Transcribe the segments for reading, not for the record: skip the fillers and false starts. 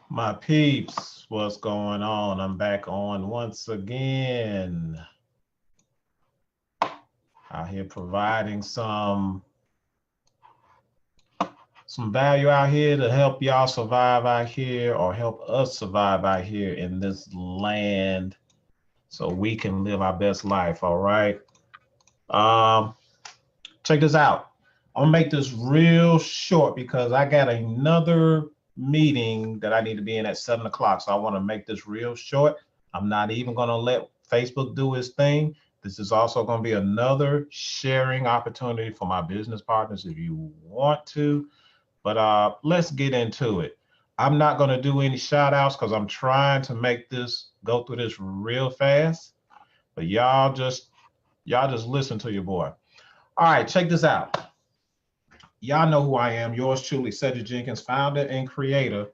My peeps, what's going on? I'm back on once again. Out here providing some value out here to help y'all survive out here, or help us survive out here in this land so we can live our best life, all right? Check this out. I'm gonna make this real short because I got another meeting that I need to be in at 7 o'clock. So I want to make this real short. I'm not even going to let Facebook do its thing. This is also going to be another sharing opportunity for my business partners if you want to. But let's get into it. I'm not going to do any shout outs because I'm trying to make this go through this real fast. But y'all just listen to your boy. All right, check this out. Y'all know who I am, yours truly, Cedric Jenkins, founder and creator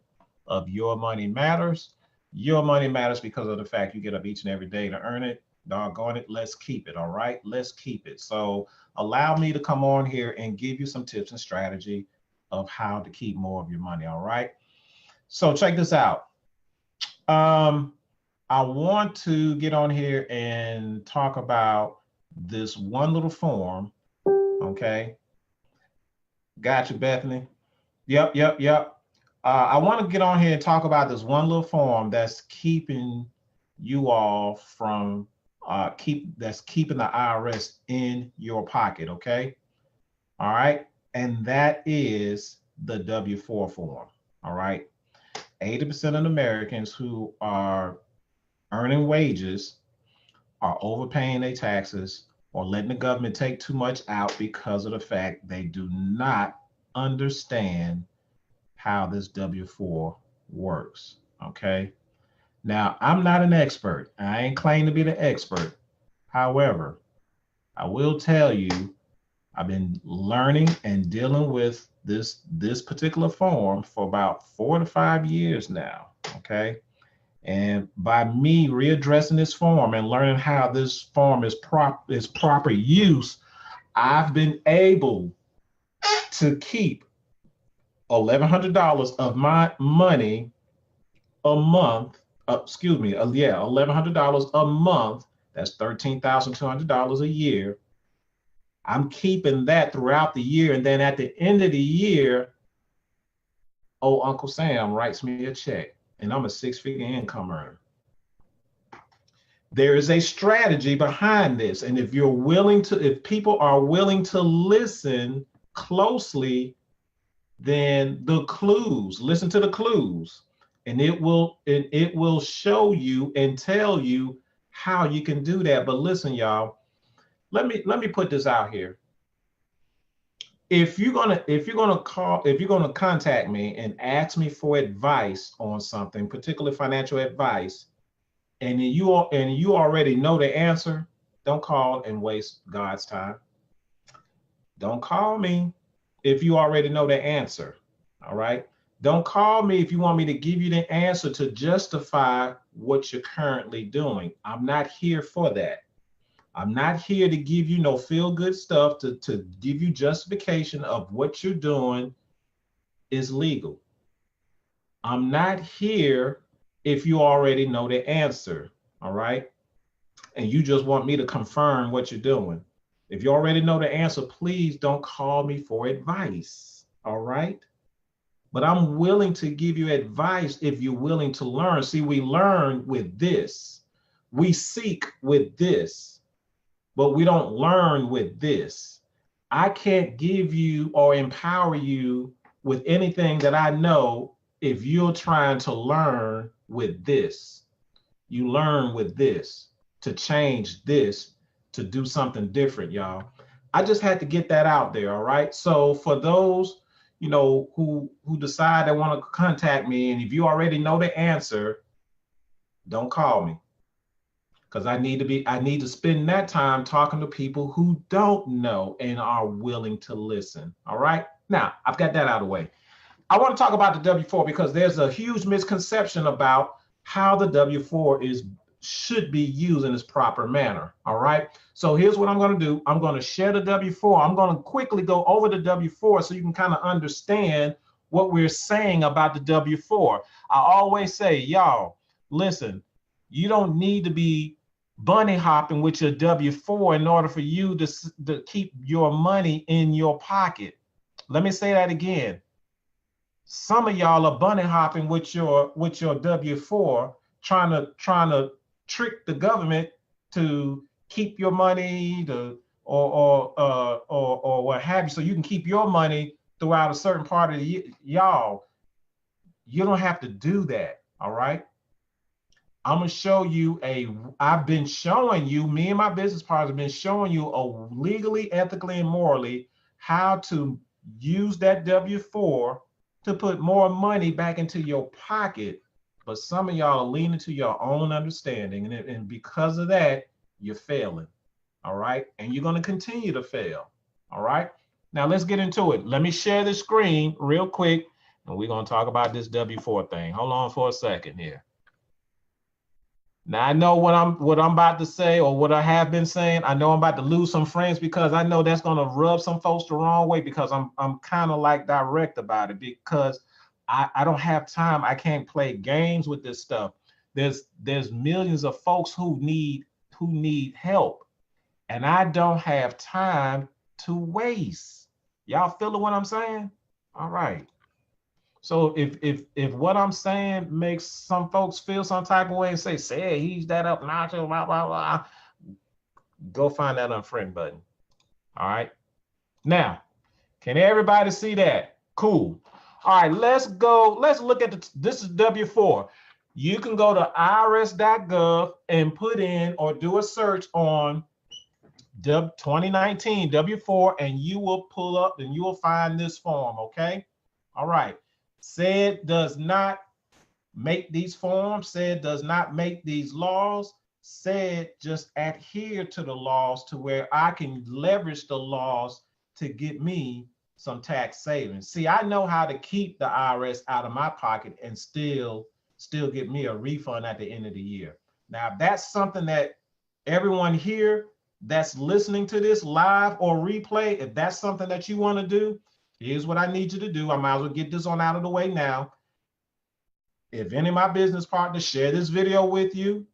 of Your Money Matters. Your money matters because of the fact you get up each and every day to earn it. Doggone it, let's keep it, all right? Let's keep it. So allow me to come on here and give you some tips and strategy of how to keep more of your money, all right? So check this out. I want to get on here and talk about this one little form, okay? Gotcha, Bethany. Yep. I want to get on here and talk about this one little form that's keeping you all from keeping the IRS in your pocket, okay? All right, and that is the W-4 form. All right, 80% of Americans who are earning wages are overpaying their taxes or letting the government take too much out because of the fact they do not understand how this W-4 works, okay? Now, I'm not an expert. I ain't claiming to be the expert. However, I will tell you, I've been learning and dealing with this particular form for about 4 to 5 years now, okay? And by me readdressing this form and learning how this form is proper use, I've been able to keep $1,100 of my money a month. $1,100 a month. That's $13,200 a year. I'm keeping that throughout the year, and then at the end of the year, Uncle Sam writes me a check, and I'm a 6-figure income earner. There is a strategy behind this, and if people are willing to listen closely, then listen to the clues, and it will show you and tell you how you can do that. But listen, y'all, let me put this out here. If you're gonna contact me and ask me for advice on something, particularly financial advice, and you already know the answer, don't call and waste God's time. Don't call me if you already know the answer, all right? Don't call me if you want me to give you the answer to justify what you're currently doing. I'm not here for that. I'm not here to give you no feel-good stuff to give you justification of what you're doing is legal. I'm not here if you already know the answer, all right? And you just want me to confirm what you're doing. If you already know the answer, please don't call me for advice, all right? But I'm willing to give you advice if you're willing to learn. See, we learn with this. We seek with this, but we don't learn with this. I can't give you or empower you with anything that I know if you're trying to learn with this. You learn with this to change this, to do something different, y'all. I just had to get that out there, all right? So for those, who decide they want to contact me, and if you already know the answer, don't call me, because I need to spend that time talking to people who don't know and are willing to listen. All right. Now I've got that out of the way. I want to talk about the W-4 because there's a huge misconception about how the W-4 should be used in its proper manner. All right. So here's what I'm going to do. I'm going to share the W-4. I'm going to quickly go over the W-4 so you can kind of understand what we're saying about the W-4. I always say, y'all, listen, you don't need to be bunny hopping with your W-4 in order for you to keep your money in your pocket. Let me say that again. Some of y'all are bunny hopping with your W-4, trying to trick the government to keep your money or what have you, so you can keep your money throughout a certain part of the year. Y'all, you don't have to do that. All right. I'm gonna show you I've been showing you, me and my business partners have been showing you legally, ethically, and morally how to use that W-4 to put more money back into your pocket. But some of y'all are leaning to your own understanding, and because of that, you're failing. All right. And you're going to continue to fail. All right. Now let's get into it. Let me share the screen real quick, and we're going to talk about this W-4 thing. Hold on for a second here. Now I know what I'm about to say, or what I have been saying. I know I'm about to lose some friends because I know that's gonna rub some folks the wrong way, because I'm kind of like direct about it, because I don't have time. I can't play games with this stuff. There's millions of folks who need help, and I don't have time to waste. Y'all feeling what I'm saying? All right. So if what I'm saying makes some folks feel some type of way and say he's that obnoxious, blah, blah, blah, go find that unfriend button. All right. Now, can everybody see that? Cool. All right, let's go. Let's look at this is W-4. You can go to irs.gov and put in or do a search on 2019 W-4, and you will pull up and you will find this form. Okay. All right. Said does not make these forms, said does not make these laws, said just adhere to the laws to where I can leverage the laws to get me some tax savings. See, I know how to keep the IRS out of my pocket and still get me a refund at the end of the year. Now, if that's something that everyone here that's listening to this live or replay, if that's something that you want to do, here's what I need you to do. I might as well get this on out of the way now. If any of my business partners share this video with you,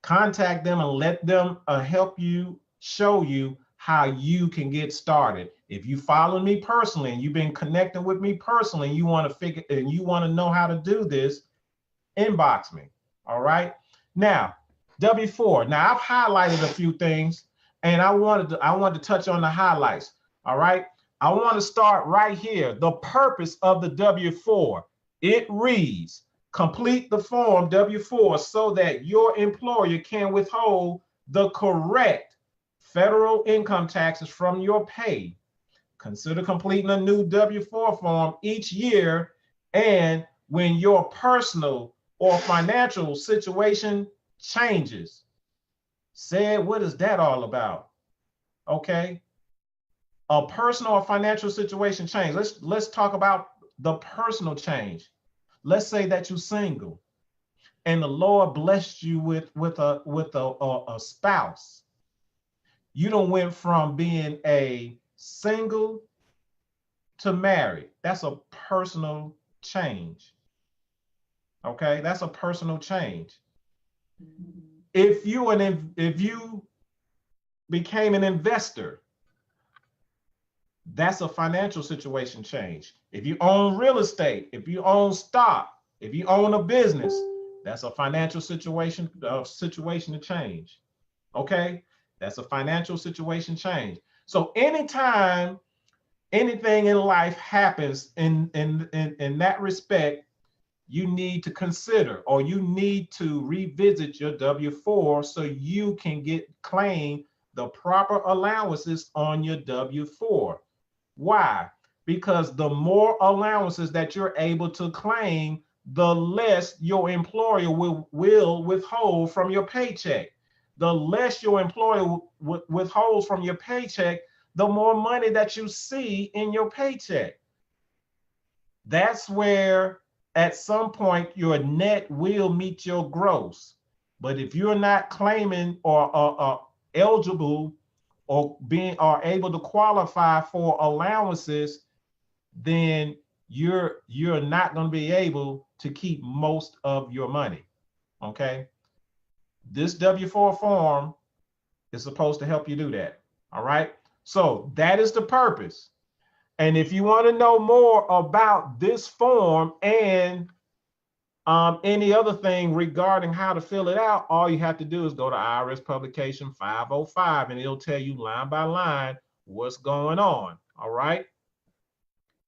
contact them and let them help you, show you how you can get started. If you follow me personally and you've been connecting with me personally, and you want to know how to do this, inbox me. All right. Now, W-4. Now I've highlighted a few things, and I wanted to touch on the highlights. All right. I want to start right here. The purpose of the W-4. It reads, complete the form W-4 so that your employer can withhold the correct federal income taxes from your pay. Consider completing a new W-4 form each year, and when your personal or financial situation changes. Said, what is that all about? Okay. A personal or financial situation change. Let's talk about the personal change. Let's say that you're single and the Lord blessed you with a spouse. You don't went from being a single to married. That's a personal change. Okay, that's a personal change. If you became an investor, that's a financial situation change. If you own real estate, if you own stock, if you own a business, that's a financial situation to change. Okay, that's a financial situation change. So anytime anything in life happens in that respect, you need to consider, or you need to revisit your W-4 so you can claim the proper allowances on your W-4. Why? Because the more allowances that you're able to claim, the less your employer will withhold from your paycheck. The less your employer withholds from your paycheck, the more money that you see in your paycheck. That's where at some point your net will meet your gross. But if you're not claiming or eligible or able to qualify for allowances, then you're not going to be able to keep most of your money. Okay. This W-4 form is supposed to help you do that. All right. So that is the purpose. And if you want to know more about this form and any other thing regarding how to fill it out, all you have to do is go to IRS Publication 505 and it'll tell you line by line what's going on. All right.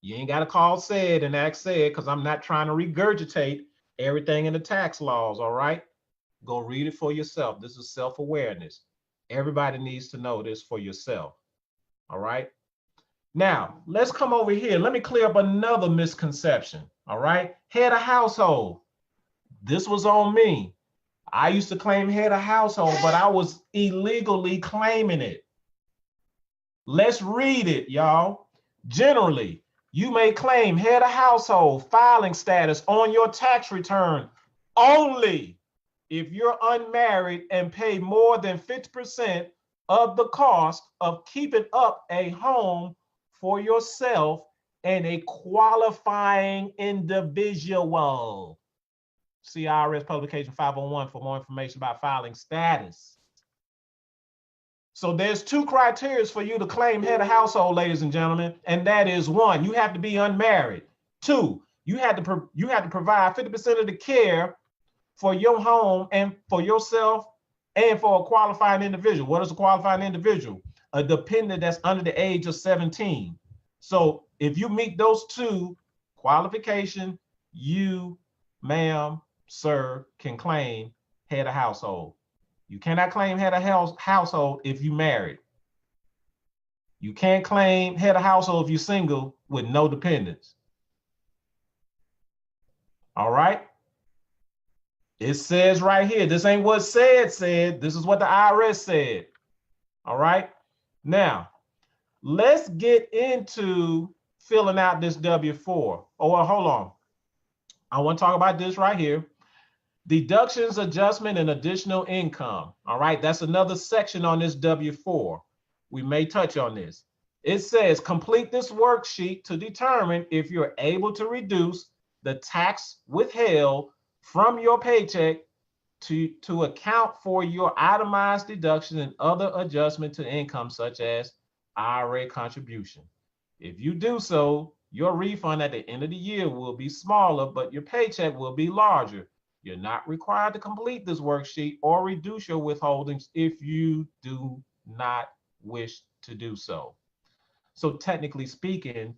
You ain't got to call SED and ask SED because I'm not trying to regurgitate everything in the tax laws. All right. Go read it for yourself. This is self-awareness. Everybody needs to know this for yourself. All right. Now, let's come over here. Let me clear up another misconception. All right. Head of household. This was on me. I used to claim head of household, but I was illegally claiming it. Let's read it, y'all. Generally, you may claim head of household filing status on your tax return only if you're unmarried and pay more than 50% of the cost of keeping up a home for yourself and a qualifying individual. See IRS Publication 501 for more information about filing status. So there's two criteria for you to claim head of household, ladies and gentlemen, and that is: one, you have to be unmarried. Two, you have to provide 50% of the care for your home and for yourself and for a qualifying individual. What is a qualifying individual? A dependent that's under the age of 17. So if you meet those two qualifications, you, ma'am, sir, can claim head of household. You cannot claim head of household if you married. You can't claim head of household if you're single with no dependents. All right. It says right here, this ain't what SED said. This is what the IRS said. All right. Now, let's get into filling out this W-4. Oh, well, hold on. I want to talk about this right here. Deductions, adjustment, and additional income. All right. That's another section on this W-4. We may touch on this. It says complete this worksheet to determine if you're able to reduce the tax withheld from your paycheck to account for your itemized deductions and other adjustment to income, such as IRA contribution. If you do so, your refund at the end of the year will be smaller, but your paycheck will be larger. You're not required to complete this worksheet or reduce your withholdings if you do not wish to do so. So technically speaking,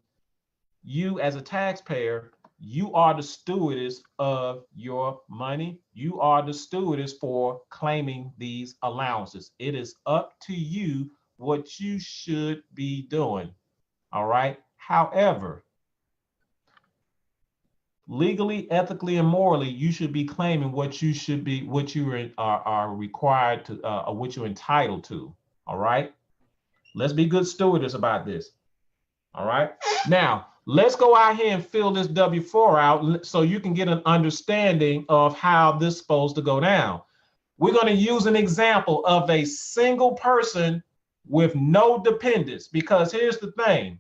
you as a taxpayer, you are the stewardess of your money. You are the stewardess for claiming these allowances. It is up to you what you should be doing. All right. However, legally, ethically, and morally, you should be claiming what you should be, what you are required to, what you're entitled to. All right. Let's be good stewardess about this. All right. Now, let's go out here and fill this W-4 out so you can get an understanding of how this is supposed to go down. We're going to use an example of a single person with no dependents, because here's the thing.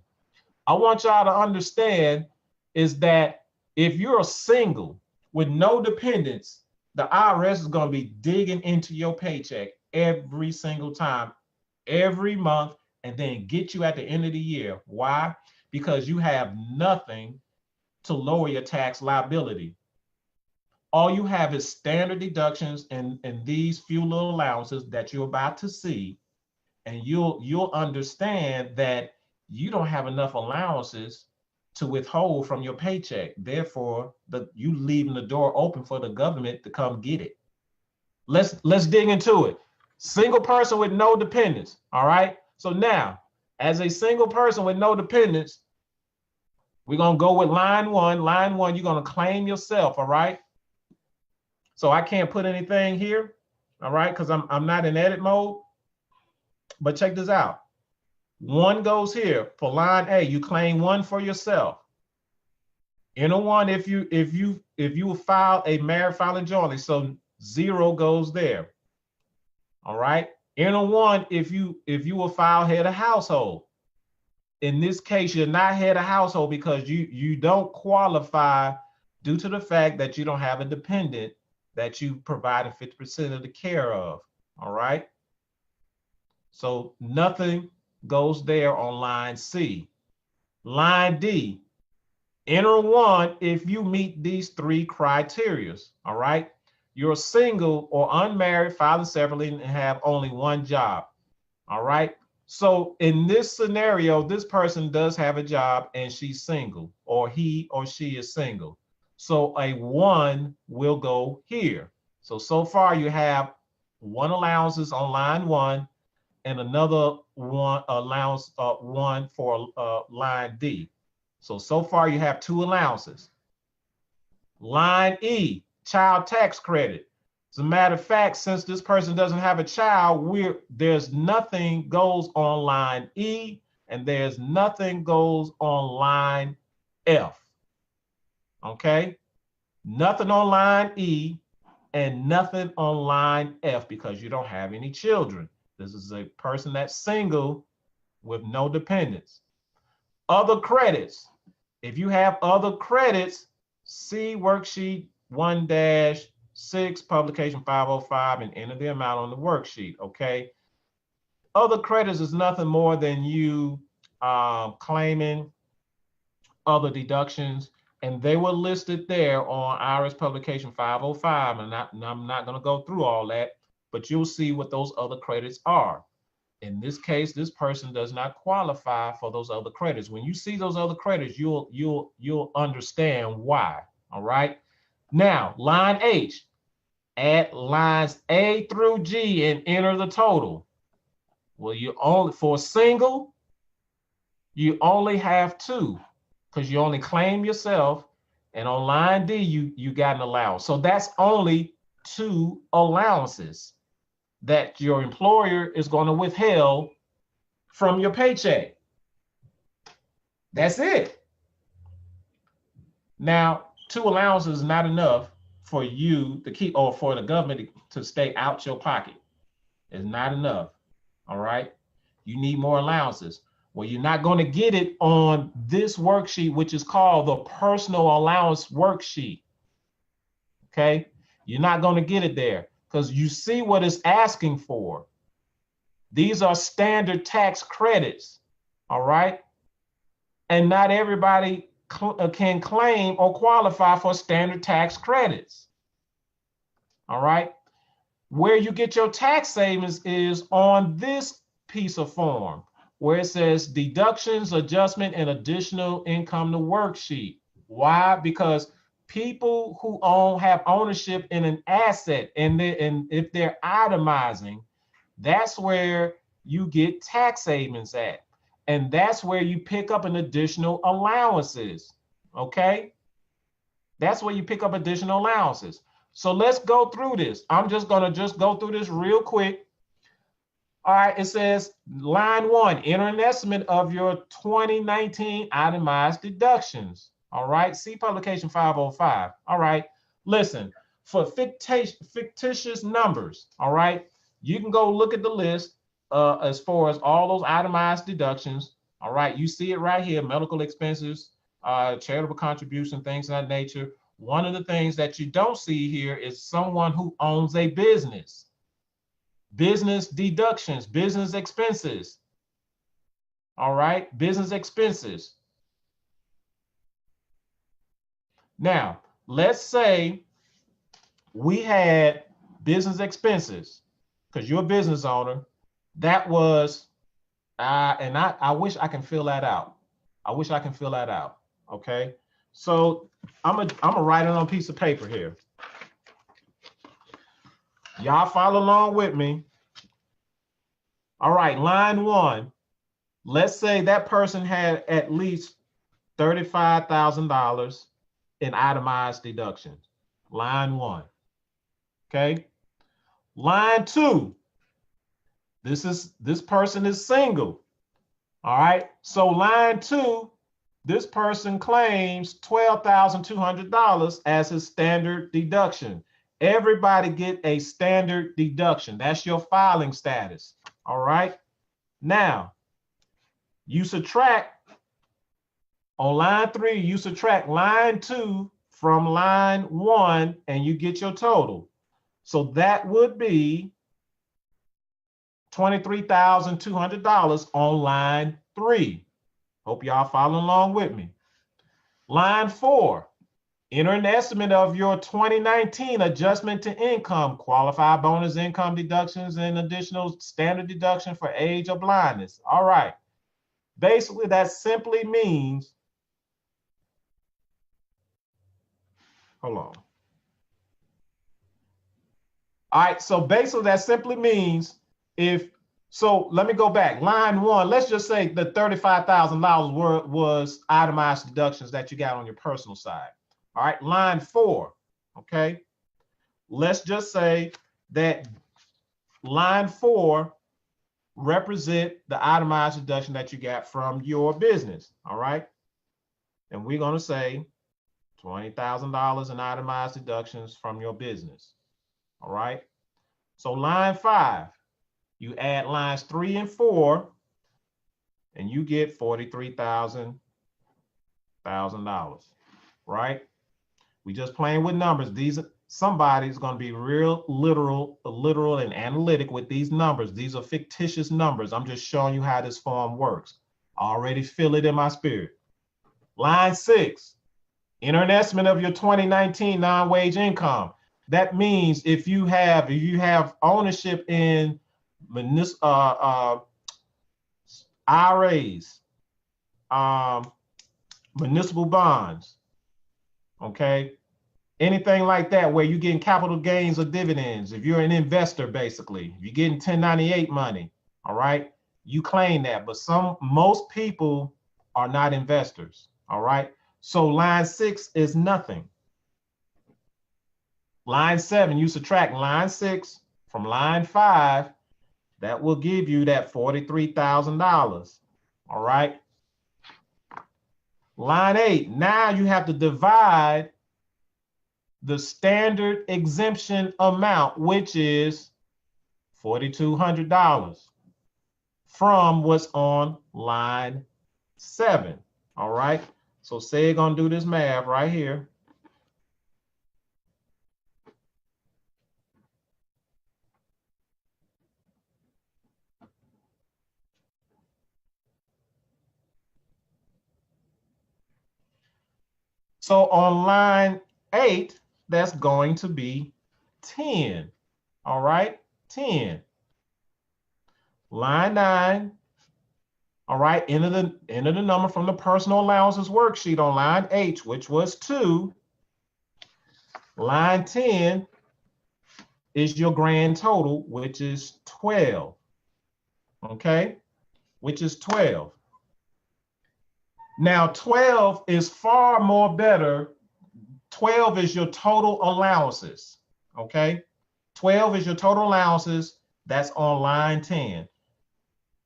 I want y'all to understand is that if you're single with no dependents, the IRS is going to be digging into your paycheck every single time, every month, and then get you at the end of the year. Why? Because you have nothing to lower your tax liability. All you have is standard deductions and these few little allowances that you're about to see. And you'll understand that you don't have enough allowances to withhold from your paycheck. Therefore, you leaving the door open for the government to come get it. Let's dig into it. Single person with no dependents. All right. So now, as a single person with no dependents, We're going to go with line one. Line one, you're going to claim yourself, all right? So I can't put anything here, all right, because I'm not in edit mode. But check this out. One goes here for line A. You claim one for yourself. Enter one if you file a married filing jointly, so 0 goes there. All right. Enter one if you will file head of household. In this case, you're not head of household because you don't qualify due to the fact that you don't have a dependent that you provided 50% of the care of. All right. So nothing goes there on line C. Line D, enter one if you meet these 3 criteria. All right. You're single or unmarried, filing separately, and have only one job. All right. So in this scenario, this person does have a job and she's single, or he or she is single. So a 1 will go here. So far you have 1 allowances on line 1 and another 1 allowance 1 for line D. So far you have 2 allowances. Line E, child tax credit. As a matter of fact, since this person doesn't have a child, there's nothing goes on line E, and there's nothing goes on line F. Okay? Nothing on line E and nothing on line F because you don't have any children. This is a person that's single with no dependents. Other credits. If you have other credits, see worksheet 1-6, publication 505, and enter the amount on the worksheet, okay? Other credits is nothing more than you claiming other deductions, and they were listed there on IRS publication 505, and I'm not gonna go through all that, but you'll see what those other credits are. In this case, this person does not qualify for those other credits. When you see those other credits, you'll understand why, all right? Now, line H, add lines A through G and enter the total. Well, for single, you only have 2 because you only claim yourself, and on line D, you got an allowance. So that's only 2 allowances that your employer is going to withhold from your paycheck. That's it. Now, 2 allowances is not enough for you to keep, or for the government to stay out your pocket. It's not enough. All right. You need more allowances. Well, you're not going to get it on this worksheet, which is called the personal allowance worksheet. Okay. You're not going to get it there because you see what it's asking for. These are standard tax credits. All right. And not everybody can claim or qualify for standard tax credits. All right. Where you get your tax savings is on this piece of form where it says deductions, adjustment, and additional income to worksheet. Why? Because people who have ownership in an asset, and if they're itemizing, that's where you get tax savings at. And that's where you pick up an additional allowances, okay? That's where you pick up additional allowances. So let's go through this. I'm just gonna go through this real quick. All right, it says line 1, enter an estimate of your 2019 itemized deductions. All right, see publication 505. All right, listen, for fictitious numbers, all right, you can go look at the list as far as all those itemized deductions. All right, you see it right here, medical expenses, charitable contribution, things of that nature. One of the things that you don't see here is someone who owns a business. Business deductions, business expenses. All right, business expenses. Now, let's say we had business expenses because you're a business owner. That was, and I wish I can fill that out. I wish I can fill that out. Okay, so I'm gonna write it on a piece of paper here. Y'all follow along with me. All right, line 1. Let's say that person had at least $35,000 in itemized deductions. Line 1. Okay. Line 2. This person is single. All right. So line 2, this person claims $12,200 as his standard deduction. Everybody get a standard deduction. That's your filing status. All right. Now, you subtract on line 3, you subtract line 2 from line 1 and you get your total. So that would be $23,200 on line 3. Hope y'all following along with me. Line 4, enter an estimate of your 2019 adjustment to income, qualified bonus income deductions, and additional standard deduction for age or blindness. All right. Basically, that simply means, hold on. All right, so basically that simply means so let me go back. Line 1, let's just say the $35,000 was itemized deductions that you got on your personal side. All right, line 4, okay? Let's just say that line 4 represent the itemized deduction that you got from your business, all right? And we're gonna say $20,000 in itemized deductions from your business, all right? So line 5, you add lines 3 and 4, and you get $43,000, right? We just playing with numbers. Somebody's going to be real literal and analytic with these numbers. These are fictitious numbers. I'm just showing you how this form works. I already feel it in my spirit. Line 6, enter an estimate of your 2019 non-wage income. That means if you have ownership in IRAs, municipal bonds, okay, anything like that where you're getting capital gains or dividends, if you're an investor, basically, if you're getting 1098 money, all right, you claim that. But most people are not investors, all right? So line 6 is nothing. Line 7, you subtract line 6 from line 5, that will give you that $43,000, all right? Line 8, now you have to divide the standard exemption amount, which is $4,200, from what's on line 7, all right? So say you're gonna do this math right here. So on line 8, that's going to be 10, all right, 10. Line 9, all right, enter the number from the personal allowances worksheet on line H, which was 2. Line 10 is your grand total, which is 12, okay, which is 12. Now, 12 is far more better. 12 is your total allowances, okay? 12 is your total allowances. That's on line 10.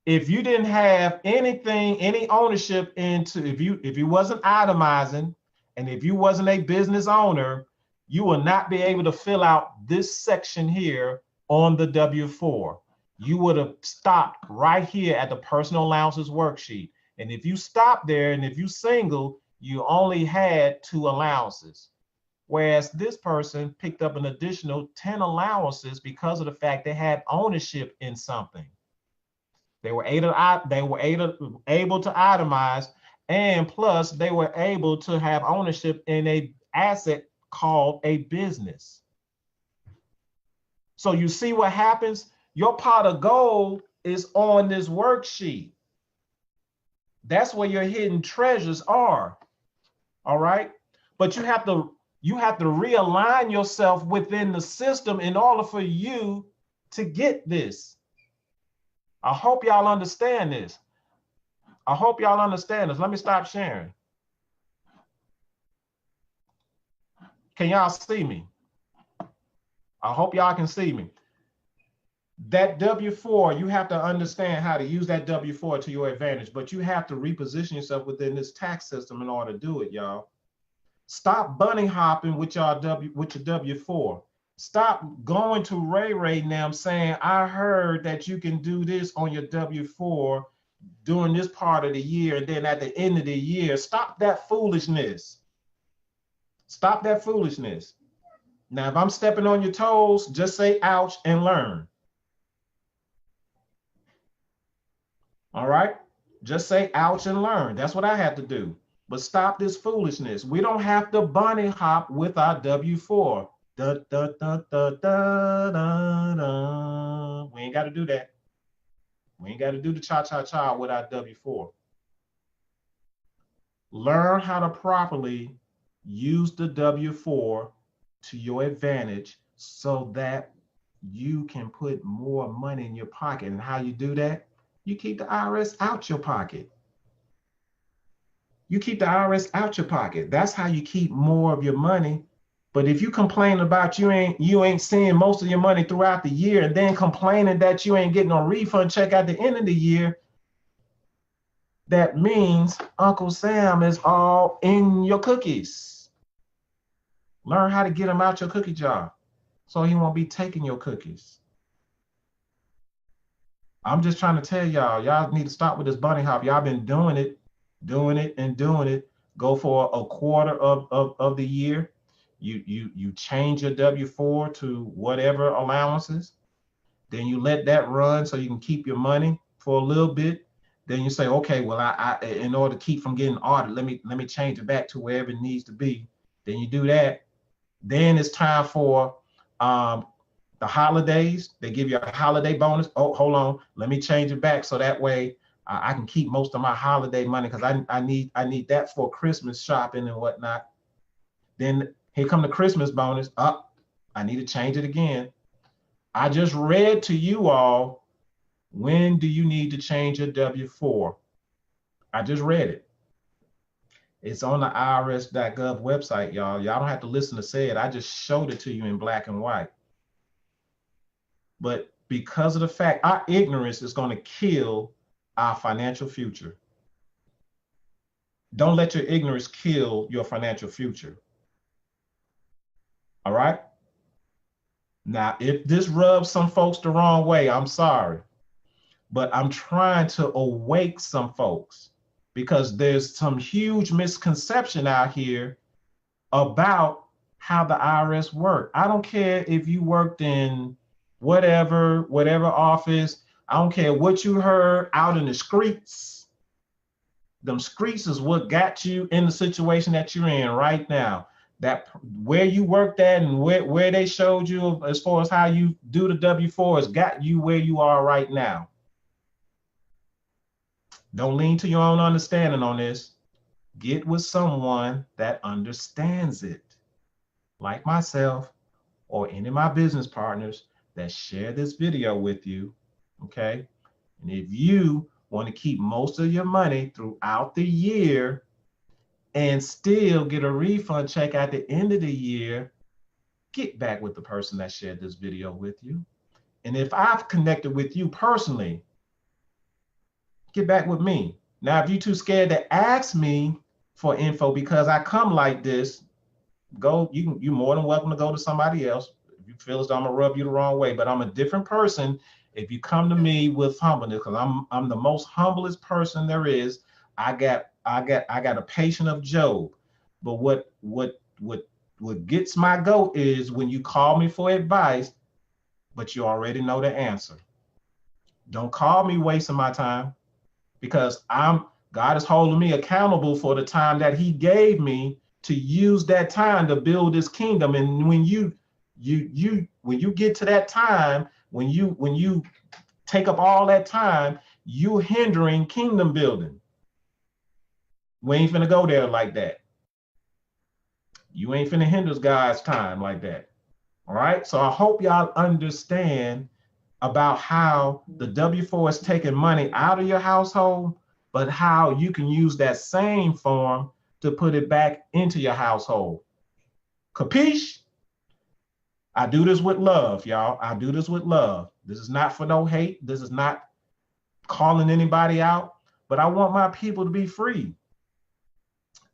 If you didn't have anything, any ownership into, if you wasn't itemizing, and if you wasn't a business owner, you will not be able to fill out this section here on the W-4. You would have stopped right here at the personal allowances worksheet. And if you stop there, and if you single, you only had 2 allowances. Whereas this person picked up an additional 10 allowances because of the fact they had ownership in something. They were able to itemize, and plus they were able to have ownership in an asset called a business. So you see what happens? Your pot of gold is on this worksheet. That's where your hidden treasures are, all right? But you have to realign yourself within the system in order for you to get this. I hope y'all understand this. Let me stop sharing. Can y'all see me? I hope y'all can see me. That W-4, you have to understand how to use that W-4 to your advantage, but you have to reposition yourself within this tax system in order to do it, y'all. Stop bunny hopping with your W-4. Stop going to Ray and them saying, I heard that you can do this on your W-4 during this part of the year, and then at the end of the year. Stop that foolishness. Stop that foolishness. Now, if I'm stepping on your toes, just say ouch and learn. All right? Just say ouch and learn. That's what I have to do. But stop this foolishness. We don't have to bunny hop with our W-4. Da, da, da, da, da, da, da. We ain't got to do that. We ain't got to do the cha-cha-cha with our W-4. Learn how to properly use the W-4 to your advantage so that you can put more money in your pocket. And how you do that? You keep the IRS out your pocket. You keep the IRS out your pocket. That's how you keep more of your money. But if you complain about you ain't seeing most of your money throughout the year, and then complaining that you ain't getting a refund check at the end of the year, that means Uncle Sam is all in your cookies. Learn how to get him out your cookie jar so he won't be taking your cookies. I'm just trying to tell y'all need to stop with this bunny hop. Y'all been doing it. Go for a quarter of the year. You change your W-4 to whatever allowances. Then you let that run so you can keep your money for a little bit. Then you say, okay, well, I in order to keep from getting audited, let me change it back to wherever it needs to be. Then you do that. Then it's time for the holidays. They give you a holiday bonus. Oh, hold on, let me change it back so that way I can keep most of my holiday money, because I need that for Christmas shopping and whatnot. Then here come the Christmas bonus. I need to change it again. I just read to you all, when do you need to change your W-4? I just read it. It's on the irs.gov website, y'all. Y'all don't have to listen to say it. I just showed it to you in black and white. But because of the fact our ignorance is going to kill our financial future. Don't let your ignorance kill your financial future. All right? Now, if this rubs some folks the wrong way, I'm sorry. But I'm trying to awake some folks, because there's some huge misconception out here about how the IRS work. I don't care if you worked in whatever office. I don't care what you heard out in the streets. Them streets is what got you in the situation that you're in right now. That where you worked at and where they showed you as far as how you do the W-4 has got you where you are right now. Don't lean to your own understanding on this. Get with someone that understands it, like myself or any of my business partners that share this video with you, okay? And if you want to keep most of your money throughout the year and still get a refund check at the end of the year, get back with the person that shared this video with you. And if I've connected with you personally, get back with me. Now, if you're too scared to ask me for info because I come like this, you're more than welcome to go to somebody else. If you feel as though I'm gonna rub you the wrong way, but I'm a different person if you come to me with humbleness, because I'm the most humblest person there is. I got a patient of Job. But what gets my goat is when you call me for advice, but you already know the answer. Don't call me wasting my time, because God is holding me accountable for the time that He gave me to use that time to build His kingdom. And when you get to that time, when you take up all that time, you're hindering kingdom building. We ain't finna go there like that. You ain't finna hinder God's time like that. All right. So I hope y'all understand about how the W-4 is taking money out of your household, but how you can use that same form to put it back into your household. Capiche? I do this with love, y'all. I do this with love. This is not for no hate. This is not calling anybody out, but I want my people to be free.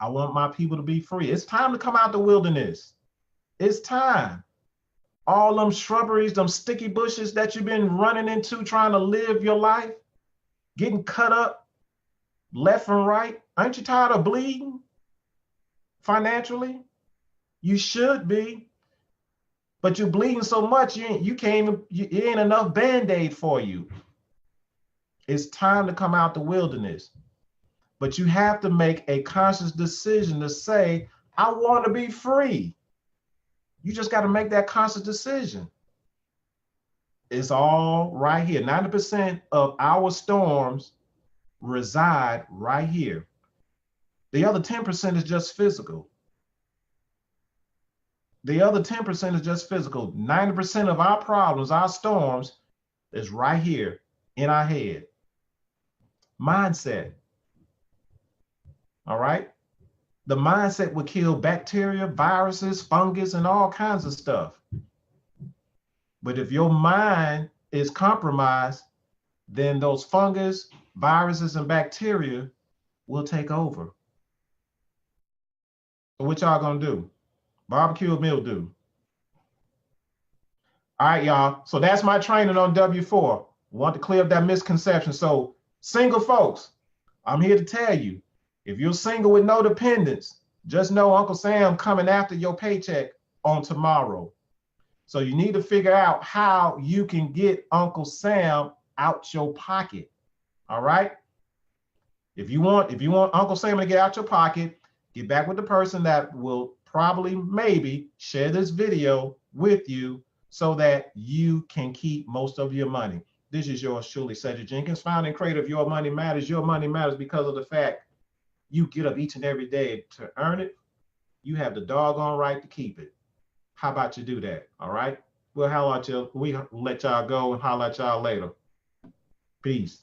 I want my people to be free. It's time to come out the wilderness. It's time. All them shrubberies, them sticky bushes that you've been running into trying to live your life, getting cut up left and right. Aren't you tired of bleeding financially? You should be. But you're bleeding so much, you can't even, it ain't enough Band-Aid for you. It's time to come out the wilderness. But you have to make a conscious decision to say, I want to be free. You just got to make that conscious decision. It's all right here. 90% of our storms reside right here. The other 10% is just physical. The other 10% is just physical. 90% of our problems, our storms, is right here in our head. Mindset. All right? The mindset will kill bacteria, viruses, fungus, and all kinds of stuff. But if your mind is compromised, then those fungus, viruses, and bacteria will take over. So what y'all gonna do? Barbecue or mildew? All right, y'all. So that's my training on W4. Want to clear up that misconception. So single folks, I'm here to tell you, if you're single with no dependents, just know Uncle Sam coming after your paycheck on tomorrow. So you need to figure out how you can get Uncle Sam out your pocket. All right? If you want Uncle Sam to get out your pocket, get back with the person that will probably maybe share this video with you so that you can keep most of your money. This is yours truly, Cedric Jenkins, founder and creator of Your Money Matters. Your money matters because of the fact you get up each and every day to earn it. You have the doggone right to keep it. How about you do that? All right. We'll let y'all go and holler at y'all later. Peace.